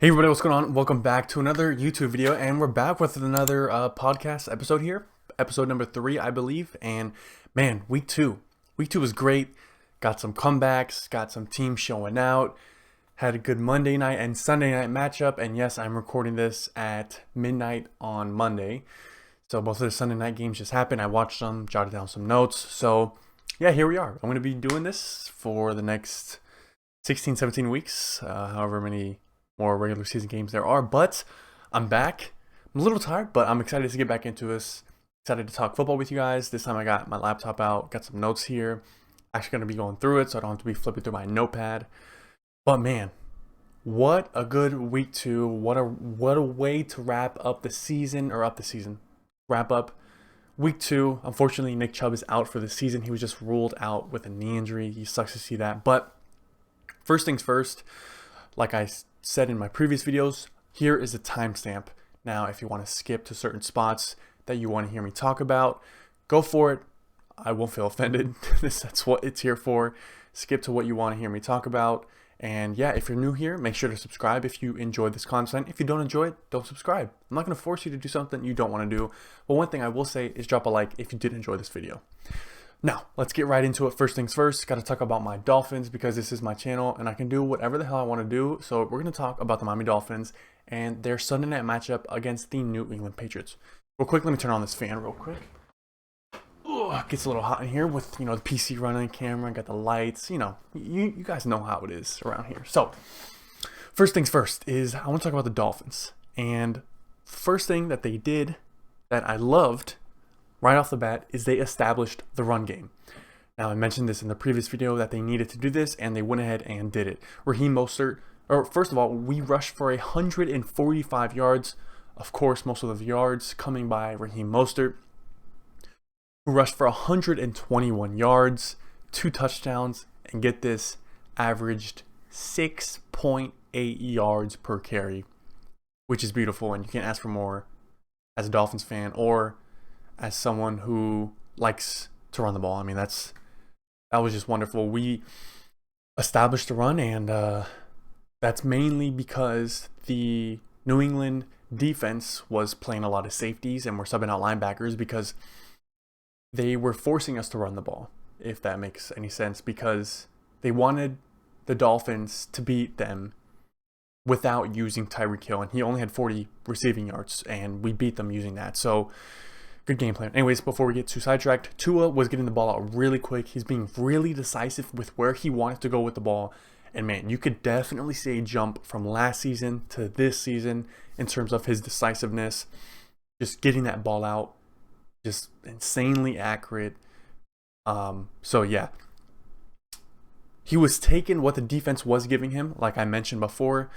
Hey everybody, what's going on? Welcome back to another YouTube video, and we're back with another podcast episode here, episode number 3, I believe. And man, week two was great. Got some comebacks, got some teams showing out, had a good Monday night and Sunday night matchup. And yes, I'm recording this at midnight on Monday, so both of the Sunday night games just happened. I watched them, jotted down some notes. So yeah, here we are. I'm going to be doing this for the next 16, 17 weeks, however many more regular season games there are, but I'm back. I'm a little tired, but I'm excited to get back into this. Excited to talk football with you guys. This time I got my laptop out, got some notes here. Actually going to be going through it, so I don't have to be flipping through my notepad. But man, what a good week 2. What a way to wrap up the season, wrap up week 2. Unfortunately, Nick Chubb is out for the season. He was just ruled out with a knee injury. He sucks to see that. But first things first, like I said in my previous videos, here is a timestamp. Now, if you want to skip to certain spots that you want to hear me talk about, go for it. I won't feel offended. That's what it's here for. Skip to what you want to hear me talk about. And yeah, if you're new here, make sure to subscribe if you enjoy this content. If you don't enjoy it, don't subscribe. I'm not going to force you to do something you don't want to do. But one thing I will say is drop a like if you did enjoy this video. Now, let's get right into it. First things first, got to talk about my Dolphins because this is my channel and I can do whatever the hell I want to do. So we're going to talk about the Miami Dolphins and their Sunday night matchup against the New England Patriots. Real quick, let me turn on this fan real quick. It gets a little hot in here with, the PC running, camera, got the lights. You guys know how it is around here. So first things first is I want to talk about the Dolphins. And first thing that they did that I loved right off the bat is they established the run game. Now, I mentioned this in the previous video that they needed to do this, and they went ahead and did it. Raheem Mostert, first of all, we rushed for 145 yards. Of course, most of the yards coming by Raheem Mostert, who rushed for 121 yards, 2 touchdowns, and get this, averaged 6.8 yards per carry, which is beautiful, and you can't ask for more as a Dolphins fan or as someone who likes to run the ball. I mean, that was just wonderful. We established the run, and that's mainly because the New England defense was playing a lot of safeties and were subbing out linebackers because they were forcing us to run the ball, if that makes any sense, because they wanted the Dolphins to beat them without using Tyreek Hill, and he only had 40 receiving yards, and we beat them using that. So good game plan. Anyways, before we get too sidetracked, Tua was getting the ball out really quick. He's being really decisive with where he wanted to go with the ball. And man, you could definitely see a jump from last season to this season in terms of his decisiveness. Just getting that ball out, just insanely accurate. So yeah, he was taking what the defense was giving him. Like I mentioned before,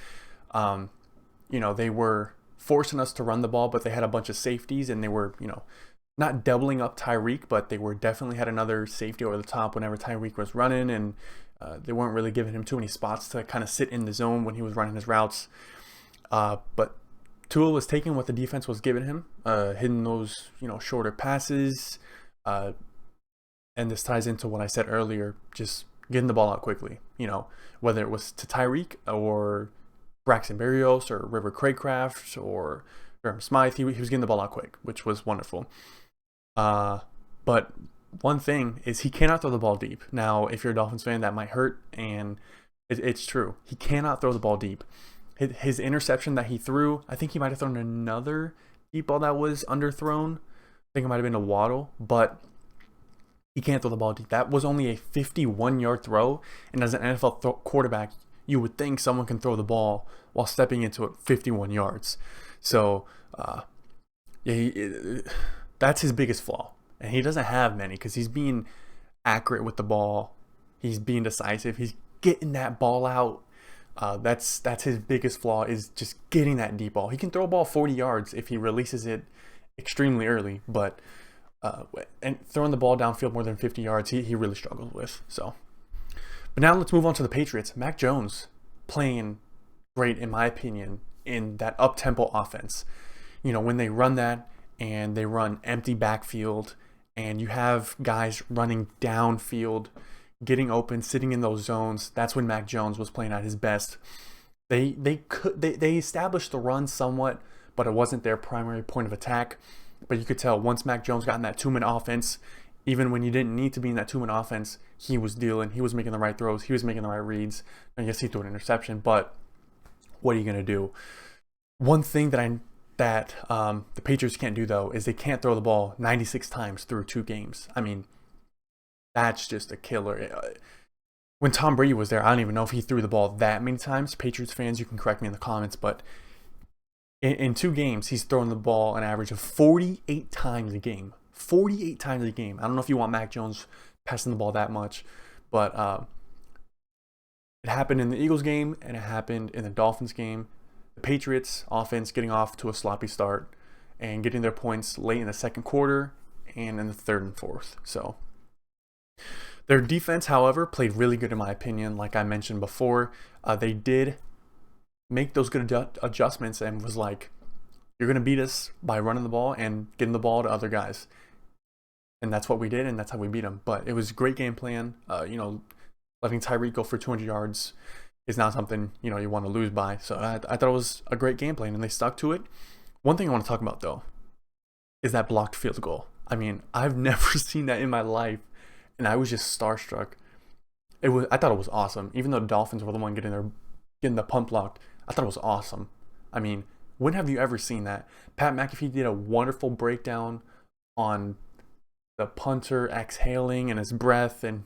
they were forcing us to run the ball, but they had a bunch of safeties, and they were, not doubling up Tyreek, but they were definitely had another safety over the top whenever Tyreek was running, and they weren't really giving him too many spots to kind of sit in the zone when he was running his routes. But Tua was taking what the defense was giving him, hitting those, shorter passes, and this ties into what I said earlier, just getting the ball out quickly, whether it was to Tyreek or Braxton Berrios or River Craycraft or Jeremy Smythe. He was getting the ball out quick, which was wonderful. But one thing is he cannot throw the ball deep. Now, if you're a Dolphins fan, that might hurt, and it's true. He cannot throw the ball deep. His interception that he threw, I think he might have thrown another deep ball that was underthrown. I think it might have been a Waddle, but he can't throw the ball deep. That was only a 51-yard throw, and as an NFL quarterback, you would think someone can throw the ball while stepping into it 51 yards. So, that's his biggest flaw. And he doesn't have many because he's being accurate with the ball. He's being decisive. He's getting that ball out. That's his biggest flaw, is just getting that deep ball. He can throw a ball 40 yards if he releases it extremely early, but and throwing the ball downfield more than 50 yards, he really struggles with. So. But now let's move on to the Patriots. Mac Jones playing great, in my opinion, in that up-tempo offense. When they run that and they run empty backfield and you have guys running downfield, getting open, sitting in those zones, that's when Mac Jones was playing at his best. They established the run somewhat, but it wasn't their primary point of attack. But you could tell once Mac Jones got in that 2-man offense, even when you didn't need to be in that 2-man offense, he was dealing. He was making the right throws. He was making the right reads. And yes, he threw an interception, but what are you gonna do? One thing that the Patriots can't do though is they can't throw the ball 96 times through 2 games. I mean, that's just a killer. When Tom Brady was there, I don't even know if he threw the ball that many times. Patriots fans, you can correct me in the comments, but in 2 games, he's throwing the ball an average of 48 times a game. 48 times a game. I don't know if you want Mac Jones passing the ball that much, but it happened in the Eagles game and it happened in the Dolphins game. The Patriots offense getting off to a sloppy start and getting their points late in the second quarter and in the third and fourth. So their defense, however, played really good in my opinion. Like I mentioned before, they did make those good adjustments and was like, you're going to beat us by running the ball and getting the ball to other guys. And that's what we did, and that's how we beat them. But it was a great game plan. Letting Tyreek go for 200 yards is not something, you want to lose by. So I thought it was a great game plan, and they stuck to it. One thing I want to talk about, though, is that blocked field goal. I mean, I've never seen that in my life, and I was just starstruck. I thought it was awesome. Even though the Dolphins were the one getting the punt blocked, I thought it was awesome. I mean, when have you ever seen that? Pat McAfee did a wonderful breakdown on the punter exhaling and his breath and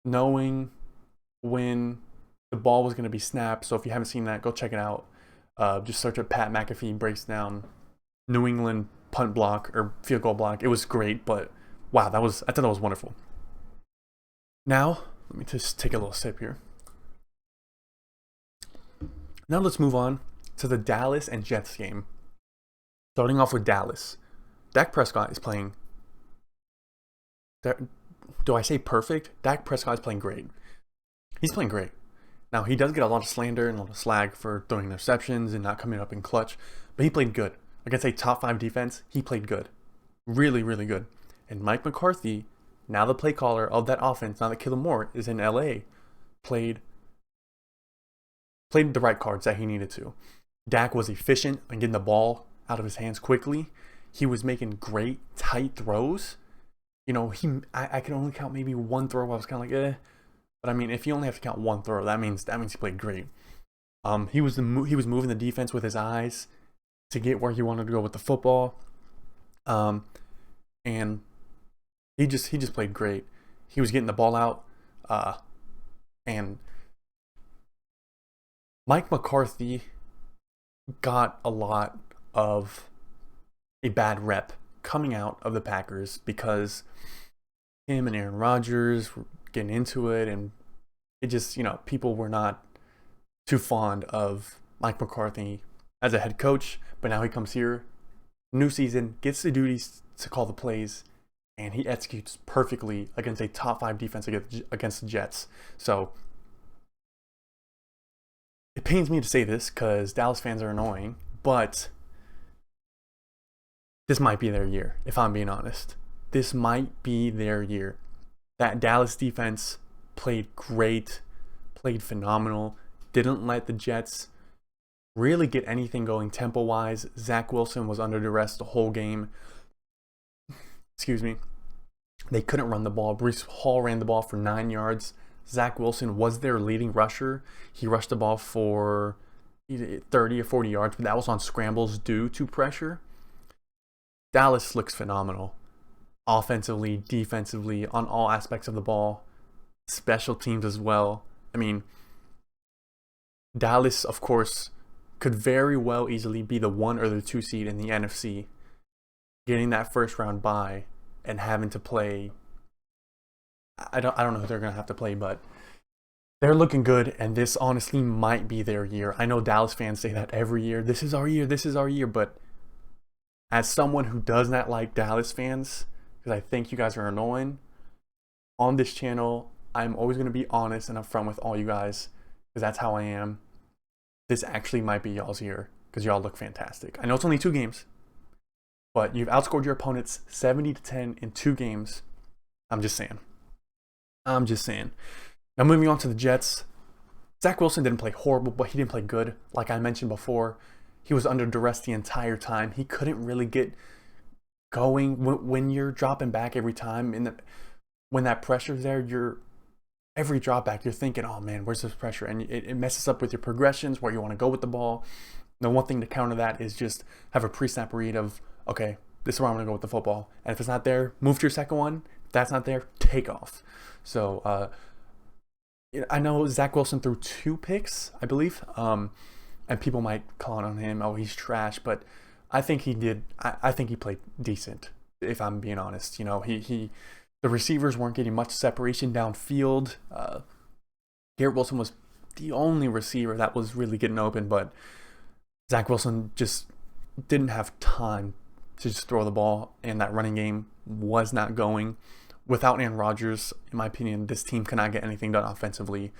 knowing when the ball was going to be snapped. So if you haven't seen that, go check it out. Just search up Pat McAfee breaks down New England punt block or field goal block. It was great, but wow, I thought that was wonderful. Now, let me just take a little sip here. Now let's move on to the Dallas and Jets game. Starting off with Dallas. Dak Prescott is playing. Do I say perfect? Dak Prescott is playing great. He's playing great. Now, he does get a lot of slander and a lot of slag for throwing interceptions and not coming up in clutch, but he played good. Against a top 5 defense, he played good. Really, really good. And Mike McCarthy, now the play caller of that offense, now that Kellen Moore is in LA, played the right cards that he needed to. Dak was efficient in getting the ball out of his hands quickly. He was making great, tight throws. I can only count maybe one throw. I was kind of like, eh. But I mean, if you only have to count one throw, that means he played great. He was moving the defense with his eyes to get where he wanted to go with the football. And he just played great. He was getting the ball out. And Mike McCarthy got a lot of a bad rep coming out of the Packers because him and Aaron Rodgers were getting into it, and it just, people were not too fond of Mike McCarthy as a head coach. But now he comes here, new season, gets the duties to call the plays, and he executes perfectly against a top 5 defense against the Jets. So it pains me to say this because Dallas fans are annoying, but this might be their year, if I'm being honest. This might be their year. That Dallas defense played great, played phenomenal, didn't let the Jets really get anything going tempo-wise. Zach Wilson was under duress the whole game. Excuse me. They couldn't run the ball. Breece Hall ran the ball for 9 yards. Zach Wilson was their leading rusher. He rushed the ball for 30 or 40 yards, but that was on scrambles due to pressure. Dallas looks phenomenal. Offensively, defensively, on all aspects of the ball. Special teams as well. I mean, Dallas, of course, could very well easily be the 1 or the 2 seed in the NFC. Getting that first round bye and having to play, I don't know who they're going to have to play, but they're looking good, and this honestly might be their year. I know Dallas fans say that every year. This is our year, but as someone who does not like Dallas fans, because I think you guys are annoying, on this channel, I'm always going to be honest and upfront with all you guys, because that's how I am. This actually might be y'all's year, because y'all look fantastic. I know it's only 2 games, but you've outscored your opponents 70-10 in 2 games. I'm just saying. Now moving on to the Jets. Zach Wilson didn't play horrible, but he didn't play good. Like I mentioned before, he was under duress the entire time. He couldn't really get going when you're dropping back every time. When that pressure's there, every drop back, you're thinking, oh man, where's this pressure? And it messes up with your progressions, where you want to go with the ball. The one thing to counter that is just have a pre-snap read of, okay, this is where I'm going to go with the football. And if it's not there, move to your second one. If that's not there, take off. So I know Zach Wilson threw 2 picks, I believe. And people might call on him, oh, he's trash. But I think he did. I think he played decent, if I'm being honest. You know, the receivers weren't getting much separation downfield. Garrett Wilson was the only receiver that was really getting open, but Zach Wilson just didn't have time to just throw the ball, and that running game was not going. Without Aaron Rodgers, in my opinion, this team cannot get anything done offensively,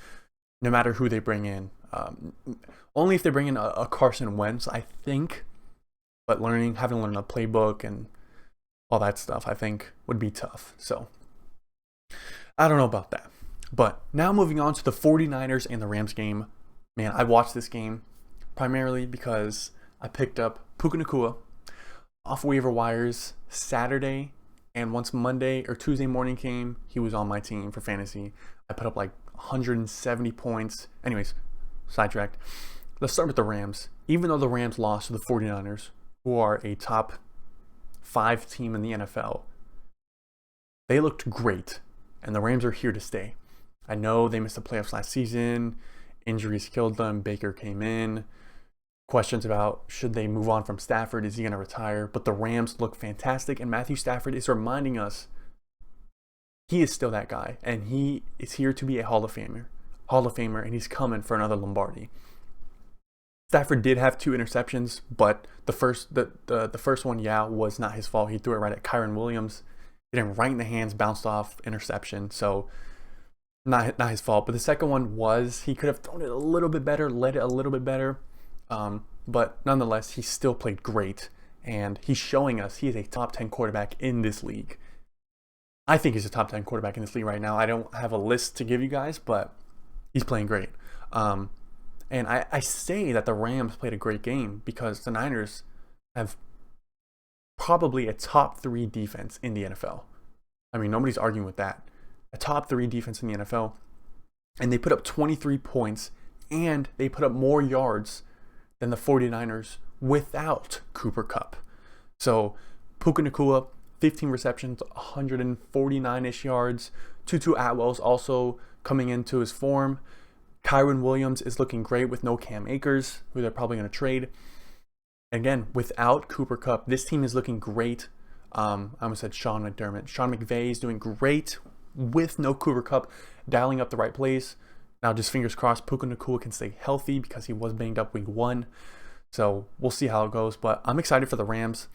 no matter who they bring in. Only if they bring in a Carson Wentz, I think. But having learned a playbook and all that stuff, I think would be tough. So I don't know about that. But now moving on to the 49ers and the Rams game. Man, I watched this game primarily because I picked up Puka Nacua off waiver wires Saturday, and once Monday or Tuesday morning came, he was on my team for fantasy. I put up like 170 points. Anyways, sidetracked. Let's start with the Rams. Even though the Rams lost to the 49ers, who are a top 5 team in the NFL, they looked great, and the Rams are here to stay. I know they missed the playoffs last season. Injuries killed them. Baker came in. Questions about should they move on from Stafford? Is he going to retire? But the Rams look fantastic, and Matthew Stafford is reminding us he is still that guy, and he is here to be a Hall of Famer, and he's coming for another Lombardi. Stafford did have 2 interceptions, but the first one, was not his fault. He threw it right at Kyren Williams. Hit him right in the hands, bounced off, interception. So not his fault. But the second one he could have thrown it a little bit better, led it a little bit better. But nonetheless, he still played great. And he's showing us he is a top 10 quarterback in this league. I think he's a top 10 quarterback in this league right now. I don't have a list to give you guys, but he's playing great. And I say that the Rams played a great game because the Niners have probably a top 3 defense in the NFL. I mean, nobody's arguing with that. A top 3 defense in the NFL. And they put up 23 points, and they put up more yards than the 49ers without Cooper Kupp. So Puka Nacua, 15 receptions, 149-ish yards. Tutu Atwell's also coming into his form. Kyren Williams is looking great with no Cam Akers, who they're probably going to trade. Again, without Cooper Kupp, this team is looking great. I almost said Sean McDermott. Sean McVay is doing great with no Cooper Kupp, dialing up the right plays. Now, just fingers crossed, Puka Nacua can stay healthy because he was banged up week 1. So we'll see how it goes. But I'm excited for the Rams.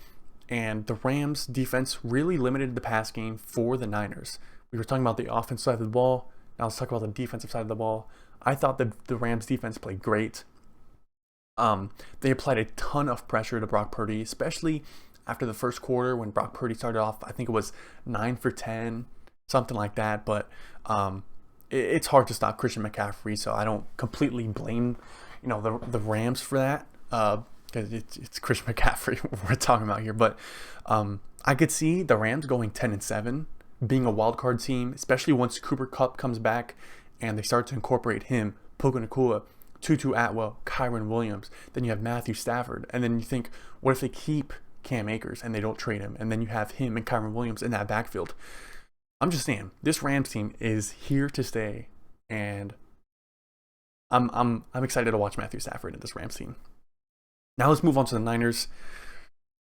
And the Rams defense really limited the pass game for the Niners. We were talking about the offensive side of the ball. Now let's talk about the defensive side of the ball. I thought the Rams defense played great. They applied a ton of pressure to Brock Purdy, especially after the first quarter when Brock Purdy started off. I think it was 9 for 10, something like that. But it's hard to stop Christian McCaffrey, so I don't completely blame the Rams for that because it's Christian McCaffrey we're talking about here. But I could see the Rams going 10-7, being a wild card team, especially once Cooper Kupp comes back and they start to incorporate him, Puka Nacua, Tutu Atwell, Kyren Williams. Then you have Matthew Stafford. And then you think, what if they keep Cam Akers and they don't trade him? And then you have him and Kyren Williams in that backfield. I'm just saying, this Rams team is here to stay. And I'm excited to watch Matthew Stafford in this Rams team. Now let's move on to the Niners.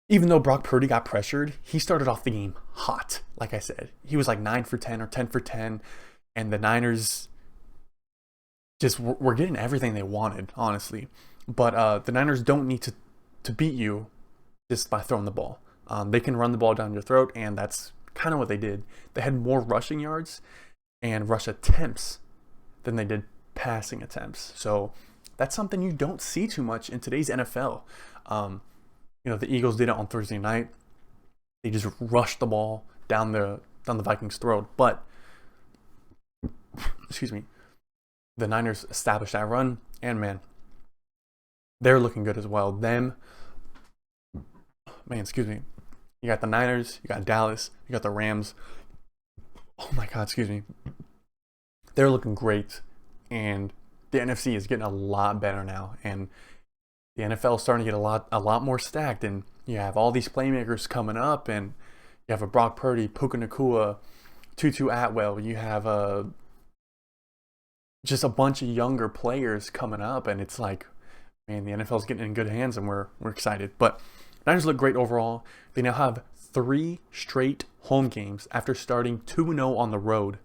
Even though Brock Purdy got pressured, he started off the game hot. Like I said, he was like 9 for 10 or 10 for 10. And the Niners just were getting everything they wanted, honestly. But the Niners don't need to beat you just by throwing the ball. They can run the ball down your throat, and that's kind of what they did. They had more rushing yards and rush attempts than they did passing attempts. So that's something you don't see too much in today's NFL. The Eagles did it on Thursday night. They just rushed the ball down the Vikings' throat. But excuse me. the Niners established that run, and man, they're looking good as well. Excuse me. You got the Niners, you got Dallas, you got the Rams. Oh my God, excuse me. They're looking great, and the NFC is getting a lot better now, and the NFL is starting to get a lot more stacked, and you have all these playmakers coming up, and you have a Brock Purdy, Puka Nacua, Tutu Atwell. You have just a bunch of younger players coming up, and it's like, man, the NFL is getting in good hands, and we're excited. But Niners look great overall. They now have 3 straight home games after starting 2-0 on the road.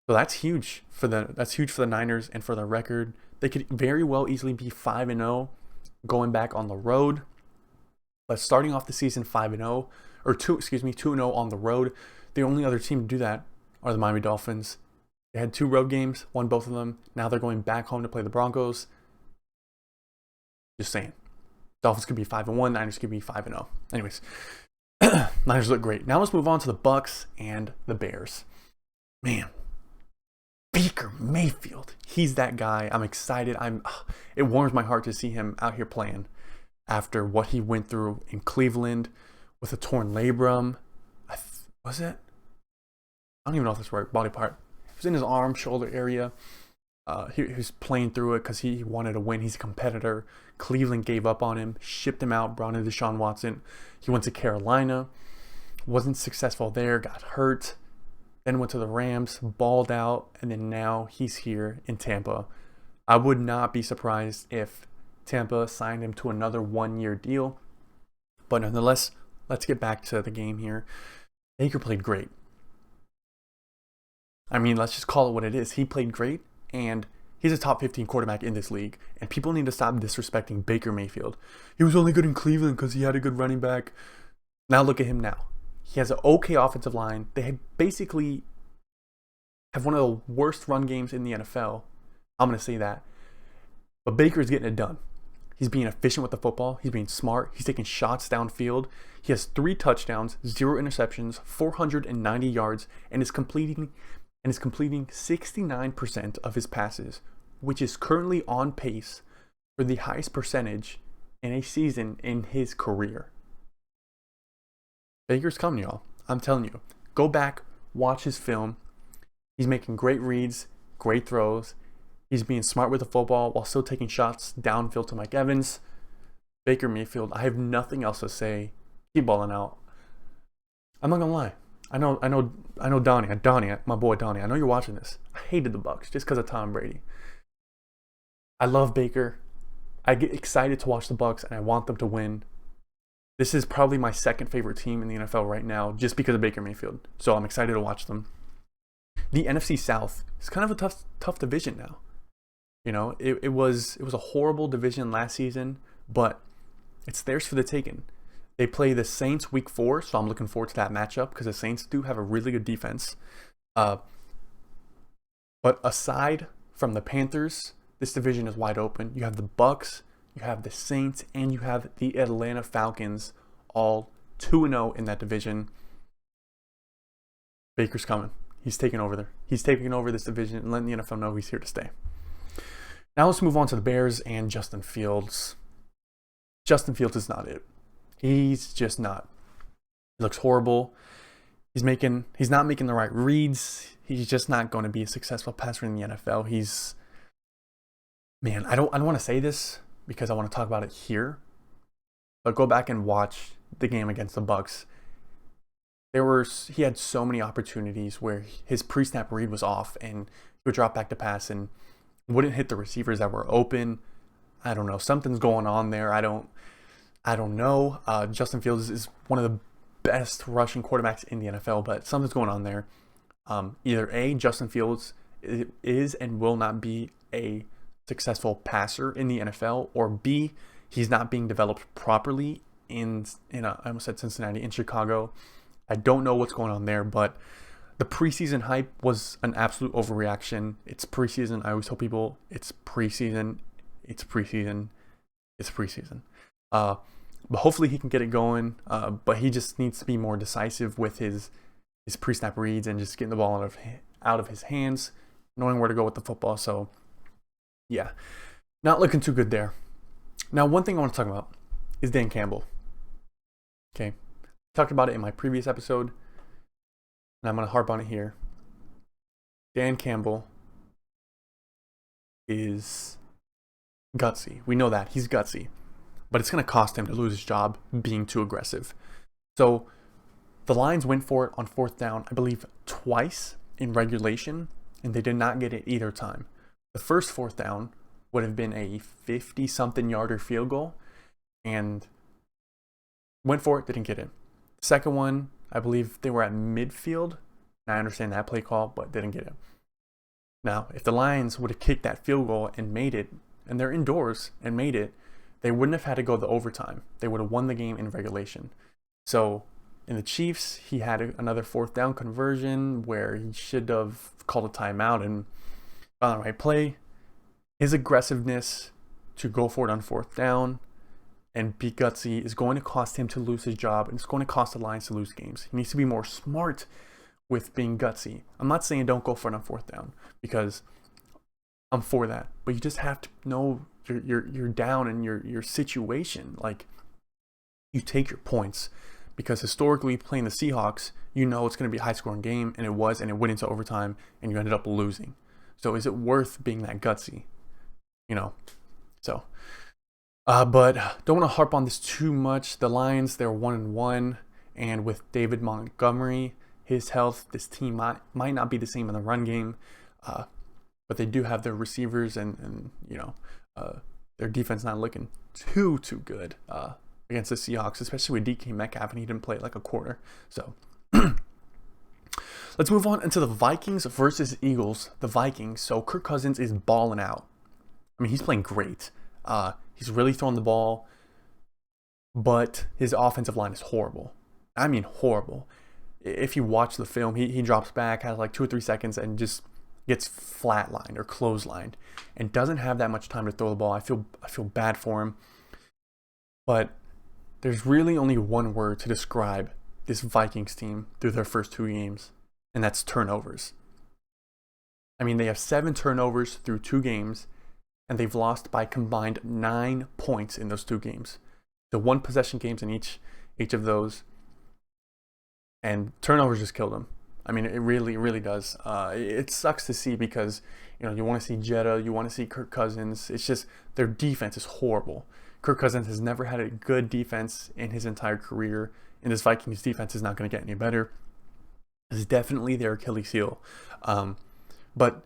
So that's huge for the Niners and for the record. They could very well easily be 5-0 going back on the road. But starting off the season 5-0 or 2-0 on the road, the only other team to do that are the Miami Dolphins. They had 2 road games, won both of them. Now they're going back home to play the Broncos. Just saying. Dolphins could be 5-1, Niners could be 5-0. Anyways, Niners look great. Now let's move on to the Bucks and the Bears. Man, Baker Mayfield, he's that guy. I'm excited. It warms my heart to see him out here playing after what he went through in Cleveland with a torn labrum. Was it? I don't even know if that's the right body part. It was in his arm, shoulder area. He was playing through it because he wanted to win. He's a competitor. Cleveland gave up on him, shipped him out, brought in Deshaun Watson. He went to Carolina, wasn't successful there, got hurt, then went to the Rams, balled out, and then now he's here in Tampa. I would not be surprised if Tampa signed him to another 1-year deal. But nonetheless, let's get back to the game here. Baker played great. I mean, let's just call it what it is. He played great, and he's a top 15 quarterback in this league, and people need to stop disrespecting Baker Mayfield. He was only good in Cleveland because he had a good running back. Now look at him now. He has an okay offensive line. They basically have one of the worst run games in the NFL. I'm going to say that. But Baker's getting it done. He's being efficient with the football. He's being smart. He's taking shots downfield. He has 3 touchdowns, 0 interceptions, 490 yards, and is completing 69% of his passes, which is currently on pace for the highest percentage in a season in his career. Baker's coming, y'all. I'm telling you. Go back, watch his film. He's making great reads, great throws. He's being smart with the football while still taking shots downfield to Mike Evans. Baker Mayfield, I have nothing else to say. Keep balling out. I'm not gonna lie. I know Donnie, my boy Donnie. I know you're watching this. I hated the Bucks just because of Tom Brady. I love Baker. I get excited to watch the Bucks, and I want them to win. This is probably my second favorite team in the NFL right now, just because of Baker Mayfield. So I'm excited to watch them. The NFC South is kind of a tough division now. You know, it was a horrible division last season, but it's theirs for the taking. They play the Saints week 4, so I'm looking forward to that matchup because the Saints do have a really good defense. But aside from the Panthers, this division is wide open. You have the Bucks, you have the Saints, and you have the Atlanta Falcons, all 2-0 in that division. Baker's coming. He's taking over there. He's taking over this division and letting the NFL know he's here to stay. Now let's move on to the Bears and Justin Fields. Justin Fields is not it. He's just not. He looks horrible. He's not making the right reads. He's just not going to be a successful passer in the NFL. I don't want to say this because I want to talk about it here. But go back and watch the game against the Bucks. He had so many opportunities where his pre-snap read was off and he would drop back to pass and wouldn't hit the receivers that were open. I don't know. Something's going on there. I don't know. Justin Fields is one of the best rushing quarterbacks in the NFL, but something's going on there. Either A, Justin Fields is and will not be a successful passer in the NFL, or B, he's not being developed properly I almost said Cincinnati, in Chicago. I don't know what's going on there, but the preseason hype was an absolute overreaction. It's preseason. I always tell people it's preseason. It's preseason. It's preseason. But hopefully he can get it going. But he just needs to be more decisive with his pre-snap reads and just getting the ball out of his hands, knowing where to go with the football. So Yeah, not looking too good there. Now, one thing I want to talk about is Dan Campbell. Okay, talked about it in my previous episode, and I'm going to harp on it here. Dan Campbell is gutsy. We know that. He's gutsy. But it's going to cost him to lose his job being too aggressive. So the Lions went for it on 4th down, I believe, twice in regulation, and they did not get it either time. The first 4th down would have been a 50-something yarder field goal, and went for it, didn't get it. The second one, I believe they were at midfield, and I understand that play call, but didn't get it. Now, if the Lions would have kicked that field goal and made it, and they're indoors and made it, they wouldn't have had to go to overtime. They would have won the game in regulation. So in the Chiefs, he had another 4th down conversion where he should have called a timeout and found the right play. His aggressiveness to go for it on 4th down and be gutsy is going to cost him to lose his job, and it's going to cost the Lions to lose games. He needs to be more smart with being gutsy. I'm not saying don't go for it on 4th down, because I'm for that, but you just have to know you're down in your situation. Like, you take your points, because historically playing the Seahawks, you know it's going to be a high scoring game, and it was, and it went into overtime, and you ended up losing. So is it worth being that gutsy? You know, so. But don't want to harp on this too much. The Lions, they're 1-1, and with David Montgomery, his health, this team might not be the same in the run game. But they do have their receivers, and you know, their defense not looking too good against the Seahawks, especially with DK Metcalf, and he didn't play like a quarter. So let's move on into the Vikings versus Eagles. The Vikings. So Kirk Cousins is balling out. I mean, he's playing great. He's really throwing the ball, but his offensive line is horrible. I mean, horrible. If you watch the film, he drops back, has like 2 or 3 seconds, and just gets flatlined or clotheslined, and doesn't have that much time to throw the ball. I feel bad for him. But there's really only one word to describe this Vikings team through their first 2 games, and that's turnovers. I mean, they have 7 turnovers through 2 games, and they've lost by combined 9 points in those 2 games. So 1 possession games in each of those, and turnovers just killed them. I mean, it really does. It sucks to see, because you know, you want to see Jetta, you want to see Kirk Cousins. It's just their defense is horrible. Kirk Cousins has never had a good defense in his entire career, and this Vikings defense is not going to get any better. This is definitely their Achilles heel. But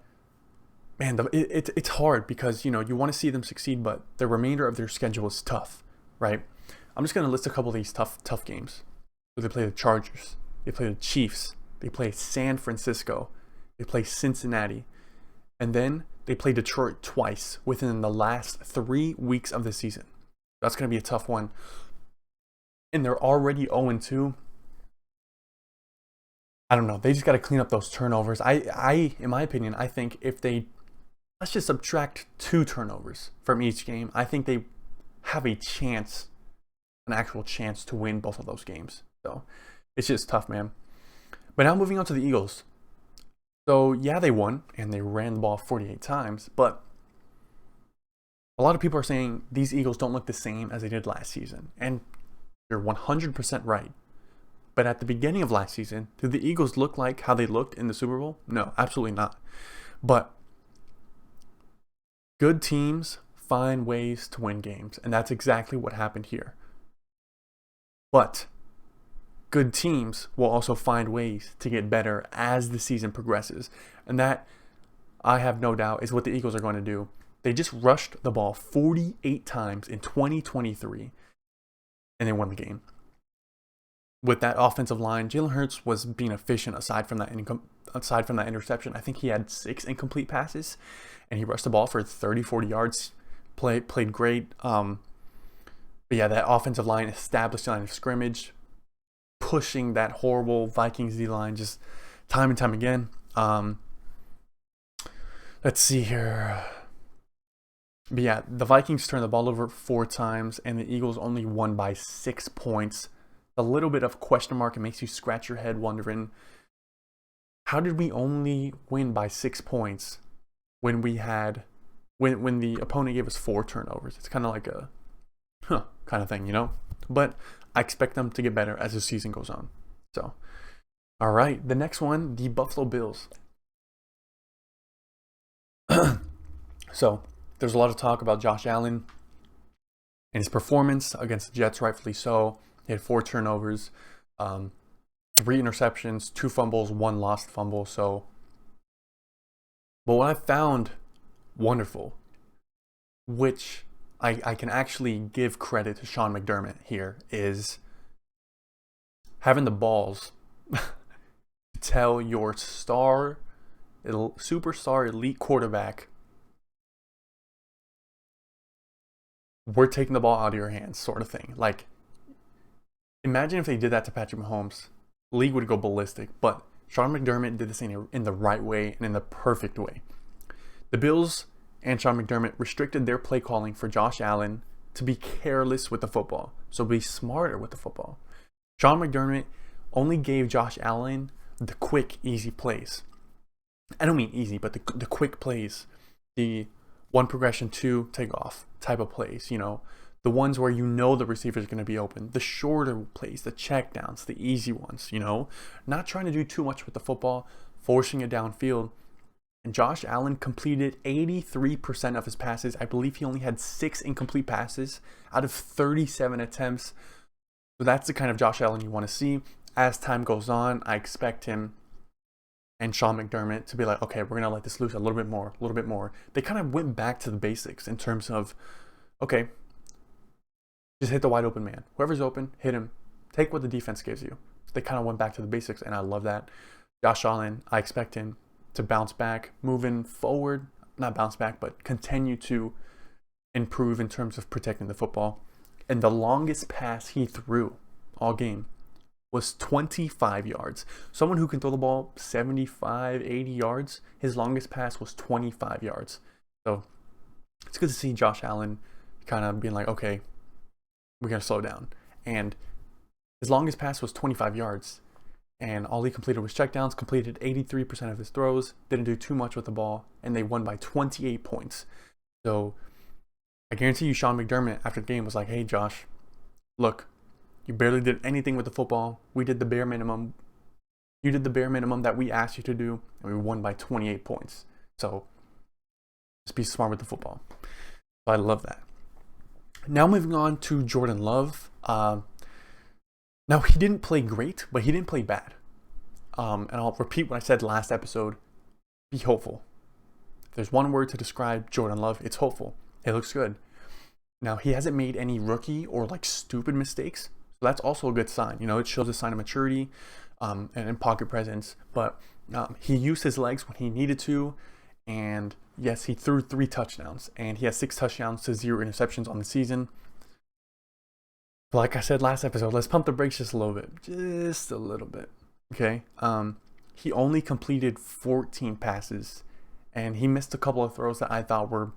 man, it's hard, because you know, you want to see them succeed, but the remainder of their schedule is tough, right? I'm just going to list a couple of these tough games. So they play the Chargers, they play the Chiefs, they play San Francisco, they play Cincinnati, and then they play Detroit twice within the last 3 weeks of the season. That's going to be a tough one. And they're already 0-2. I don't know. They just got to clean up those turnovers. I, in my opinion, I think if they, let's just subtract 2 turnovers from each game, I think they have a chance, an actual chance to win both of those games. So it's just tough, man. But now moving on to the Eagles. So yeah, they won, and they ran the ball 48 times, but a lot of people are saying these Eagles don't look the same as they did last season. And you're 100% right. But at the beginning of last season, did the Eagles look like how they looked in the Super Bowl? No, absolutely not. But good teams find ways to win games, and that's exactly what happened here. But good teams will also find ways to get better as the season progresses. And that, I have no doubt, is what the Eagles are going to do. They just rushed the ball 48 times in 2023, and they won the game. With that offensive line, Jalen Hurts was being efficient aside from that interception. I think he had 6 incomplete passes, and he rushed the ball for 30-40 yards. Played great. But yeah, that offensive line established the line of scrimmage, pushing that horrible Vikings D-line just time and time again. Let's see here. But yeah, the Vikings turned the ball over 4 times, and the Eagles only won by 6 points. A little bit of question mark. It makes you scratch your head wondering, how did we only win by 6 points when we when the opponent gave us 4 turnovers. It's kind of like a kind of thing, you know? But I expect them to get better as the season goes on. So, all right, the next one, the Buffalo Bills. So, there's a lot of talk about Josh Allen and his performance against the Jets, rightfully so. He had 4 turnovers, 3 interceptions, 2 fumbles, 1 lost fumble. So, but what I found wonderful, which I can actually give credit to Sean McDermott here, is having the balls to tell your superstar elite quarterback, we're taking the ball out of your hands, sort of thing. Like, imagine if they did that to Patrick Mahomes. League would go ballistic. But Sean McDermott did this in the right way and in the perfect way. The Bills and Sean McDermott restricted their play calling for Josh Allen to be careless with the football. So be smarter with the football. Sean McDermott only gave Josh Allen the quick, easy plays. I don't mean easy, but the quick plays. The 1 progression, 2 takeoff type of plays, you know. The ones where you know the receiver is going to be open. The shorter plays, the checkdowns, the easy ones, you know. Not trying to do too much with the football, forcing it downfield. And Josh Allen completed 83% of his passes. I believe he only had 6 incomplete passes out of 37 attempts. So that's the kind of Josh Allen you want to see. As time goes on, I expect him and Sean McDermott to be like, okay, we're going to let this loose a little bit more. They kind of went back to the basics in terms of, okay, just hit the wide open man. Whoever's open, hit him. Take what the defense gives you. They kind of went back to the basics, and I love that. Josh Allen, I expect him to bounce back moving forward. Not bounce back, but continue to improve in terms of protecting the football. And the longest pass he threw all game was 25 yards. Someone who can throw the ball 75, 80 yards, his longest pass was 25 yards. So it's good to see Josh Allen kind of being like, okay, we're going to slow down. And his longest pass was 25 yards. And all he completed was checkdowns, completed 83% of his throws, didn't do too much with the ball, and they won by 28 points. So I guarantee you Sean McDermott after the game was like, hey, Josh, look, you barely did anything with the football. We did the bare minimum. You did the bare minimum that we asked you to do, and we won by 28 points. So just be smart with the football. So I love that. Now moving on to Jordan Love. Now, he didn't play great, but he didn't play bad. And I'll repeat what I said last episode. Be hopeful. If there's one word to describe Jordan Love, it's hopeful. It looks good. Now, he hasn't made any rookie or like stupid mistakes. So that's also a good sign. You know, it shows a sign of maturity and pocket presence. But he used his legs when he needed to. And yes, he threw 3 touchdowns. And he has 6 touchdowns to 0 interceptions on the season. Like I said last episode, let's pump the brakes just a little bit. Just a little bit. Okay? He only completed 14 passes. And he missed a couple of throws that I thought were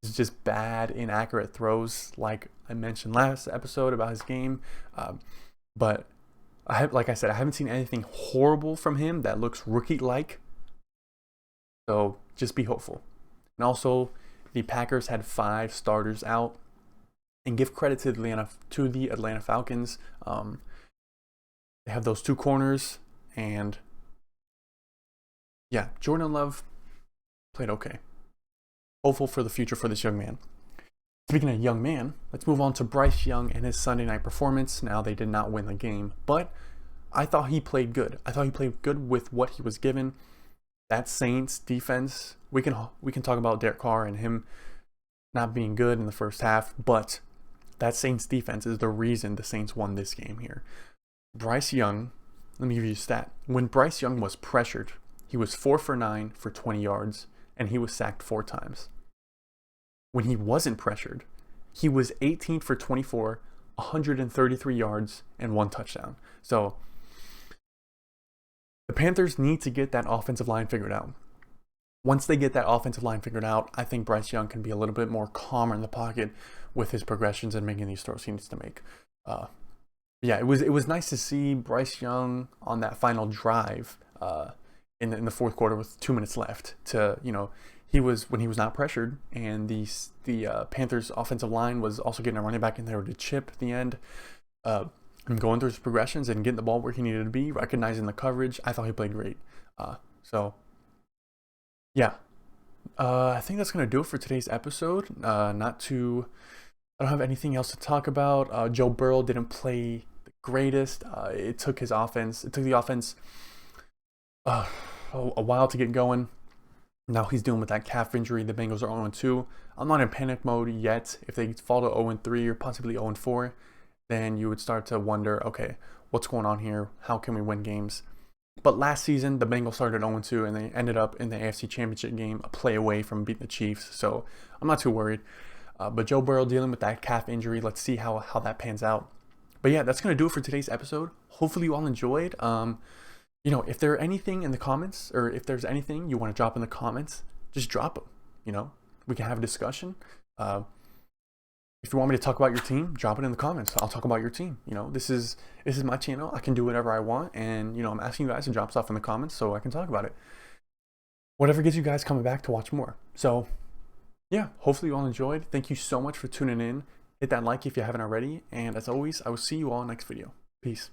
just bad, inaccurate throws, like I mentioned last episode about his game. But like I said, I haven't seen anything horrible from him that looks rookie-like. So just be hopeful. And also, the Packers had 5 starters out. And give credit to the Atlanta Falcons. They have those 2 corners. And yeah, Jordan Love played okay. Hopeful for the future for this young man. Speaking of young man, let's move on to Bryce Young and his Sunday night performance. Now, they did not win the game, but I thought he played good. I thought he played good with what he was given. That Saints defense, we can talk about Derek Carr and him not being good in the first half, but that Saints defense is the reason the Saints won this game here. Bryce Young, let me give you a stat. When Bryce Young was pressured, he was 4 for 9 for 20 yards, and he was sacked 4 times. When he wasn't pressured, he was 18 for 24, 133 yards, and 1 touchdown. So the Panthers need to get that offensive line figured out. Once they get that offensive line figured out, I think Bryce Young can be a little bit more calmer in the pocket with his progressions and making these throws he needs to make. Yeah, it was nice to see Bryce Young on that final drive in the fourth quarter with 2 minutes left. when he was not pressured, and the Panthers offensive line was also getting a running back in there with a chip at the end, and going through his progressions and getting the ball where he needed to be, recognizing the coverage. I thought he played great. So yeah, I think that's gonna do it for today's episode. I don't have anything else to talk about. Joe Burrow didn't play the greatest. It took the offense a while to get going. Now he's dealing with that calf injury. The Bengals are 0-2. I'm not in panic mode yet. If they fall to 0-3 or possibly 0-4, then you would start to wonder, okay, what's going on here? How can we win games? But last season, the Bengals started 0-2, and they ended up in the AFC Championship game, a play away from beating the Chiefs. So I'm not too worried. But Joe Burrow dealing with that calf injury. Let's see how that pans out. But yeah, that's going to do it for today's episode. Hopefully you all enjoyed. If there's anything in the comments, or if there's anything you want to drop in the comments, just drop them. We can have a discussion. If you want me to talk about your team, drop it in the comments. I'll talk about your team. This is my channel. I can do whatever I want, and I'm asking you guys to drop stuff in the comments so I can talk about it. Whatever gets you guys coming back to watch more. So yeah, hopefully you all enjoyed. Thank you so much for tuning in. Hit that like if you haven't already, and as always, I will see you all next video. Peace.